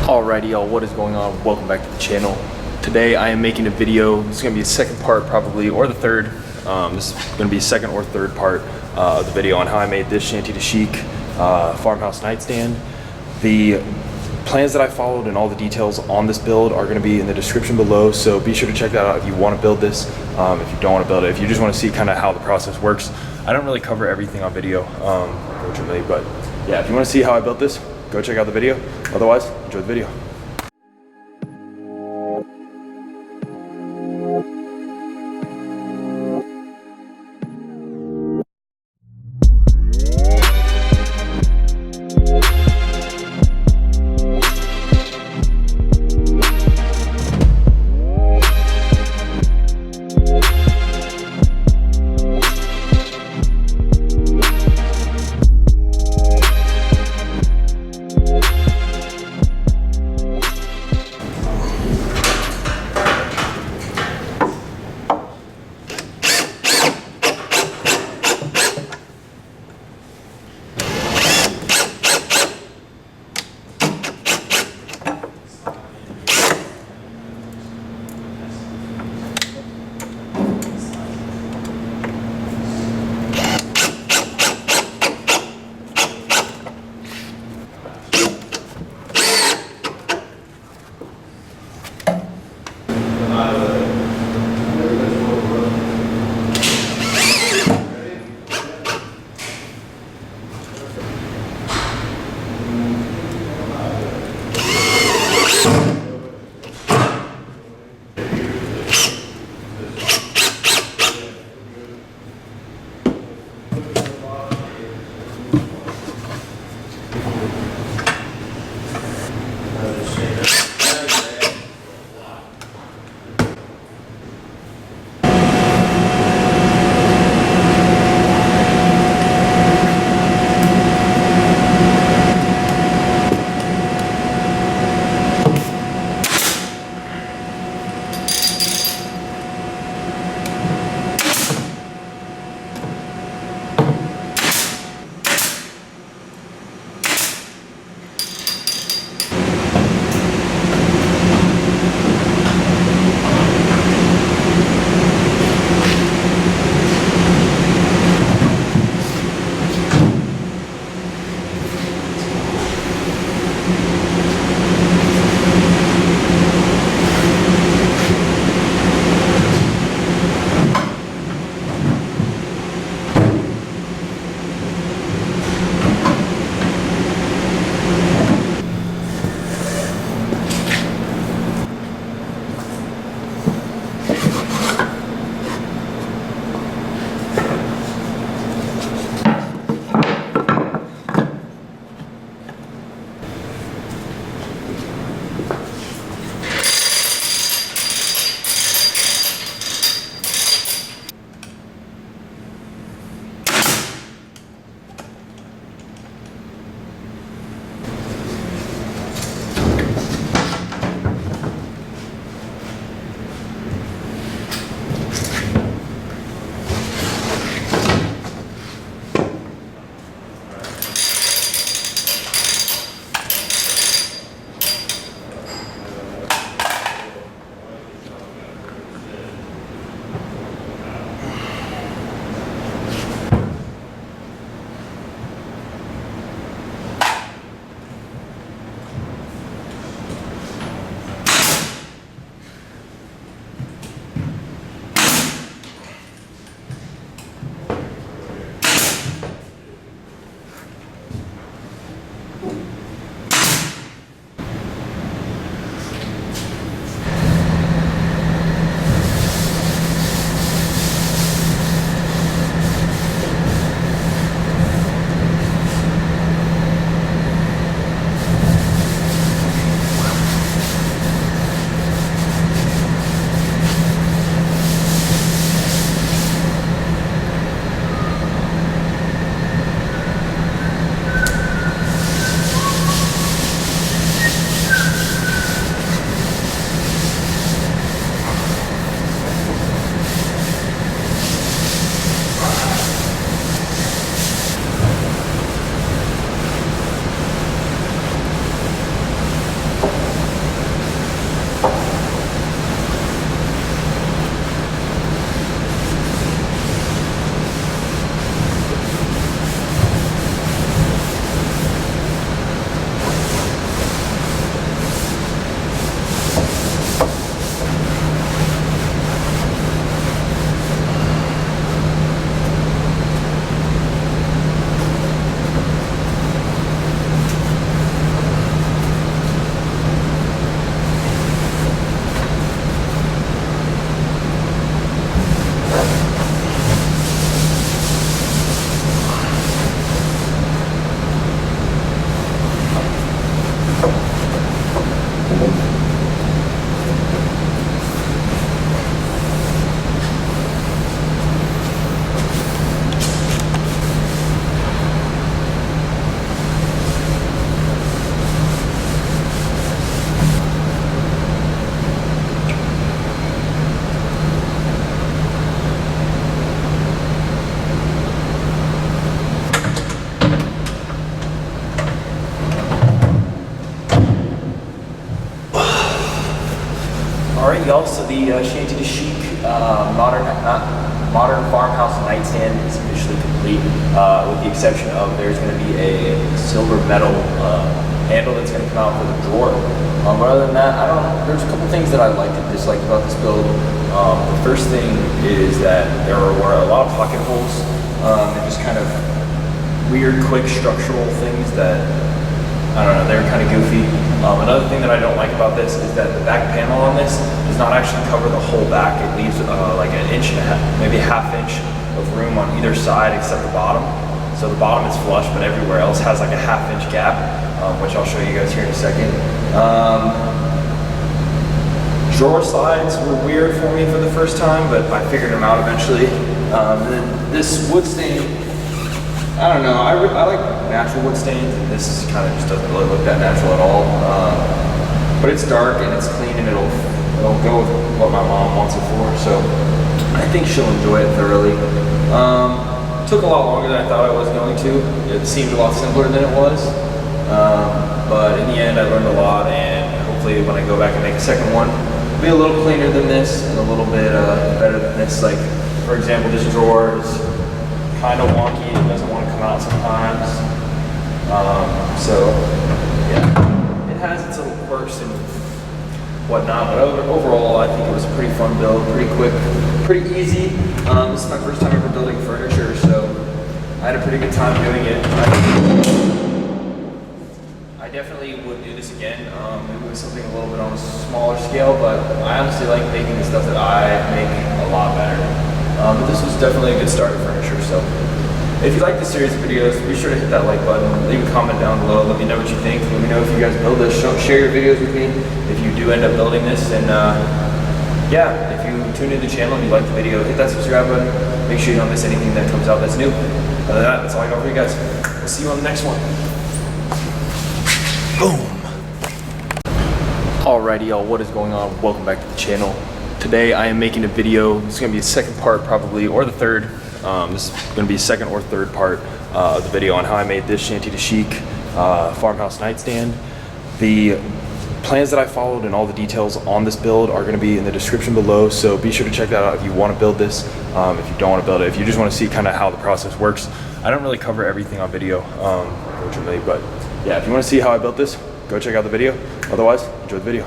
Alrighty y'all, what is going on? Welcome back to the channel. Today I am making a video. This is going to be the second part probably, or the third. This is going to be second or third part of the video on how I made this Shanty to Chic Farmhouse Nightstand. The plans that I followed and all the details on this build are going to be in the description below, so be sure to check that out if you want to build this, if you don't want to build it, if you just want to see kind of how the process works. I don't really cover everything on video, unfortunately, but yeah, if you want to see how I built this, go check out the video. Otherwise, enjoy the video. Alright, y'all, so the Shanty to Chic modern farmhouse nightstand is officially complete, with the exception of there's going to be a silver metal handle that's going to come out for the drawer. But other than that, there's a couple things that I liked and disliked about this build. The first thing is that there were a lot of pocket holes, and just kind of weird, quick structural things that, I don't know, they're kind of goofy. Another thing that I don't like about this is that the back panel on this does not actually cover the whole back. It leaves like an inch and a half, maybe a half inch of room on either side except the bottom. So the bottom is flush, but everywhere else has like a half inch gap, which I'll show you guys here in a second. Drawer slides were weird for me for the first time, but I figured them out eventually. And then this wood stain, I don't know, I like natural wood stains, and this kind of just doesn't really look that natural at all. But it's dark and it's clean, and it'll go with what my mom wants it for, so I think she'll enjoy it thoroughly. Took a lot longer than I thought I was going to. It seemed a lot simpler than it was, but in the end I learned a lot, and hopefully when I go back and make a second one, it'll be a little cleaner than this and a little bit better than this. Like, for example, this drawer is kind of wonky, it doesn't want to come out sometimes. So yeah, it has its little quirks and whatnot, but overall I think it was a pretty fun build, pretty quick, pretty easy. This is my first time ever building furniture, so I had a pretty good time doing it. I definitely would do this again. Maybe with something a little bit on a smaller scale, but I honestly like making the stuff that I make a lot better. But this was definitely a good start to furniture, so if you like this series of videos, be sure to hit that like button, leave a comment down below, let me know what you think, let me know if you guys build this, share your videos with me if you do end up building this, and yeah, if you tune into the channel and you like the video, hit that subscribe button, make sure you don't miss anything that comes out that's new. Other than that, that's all I got for you guys. We'll see you on the next one. Boom! Alrighty, y'all, what is going on? Welcome back to the channel. Today I am making a video. It's going to be a second part probably, or the third. This is going to be a second or third part of the video on how I made this Shanty to Chic farmhouse nightstand. The plans that I followed and all the details on this build are going to be in the description below, so be sure to check that out if you want to build this, if you don't want to build it, if you just want to see kind of how the process works. I don't really cover everything on video, unfortunately, but yeah, if you want to see how I built this, go check out the video. Otherwise, enjoy the video.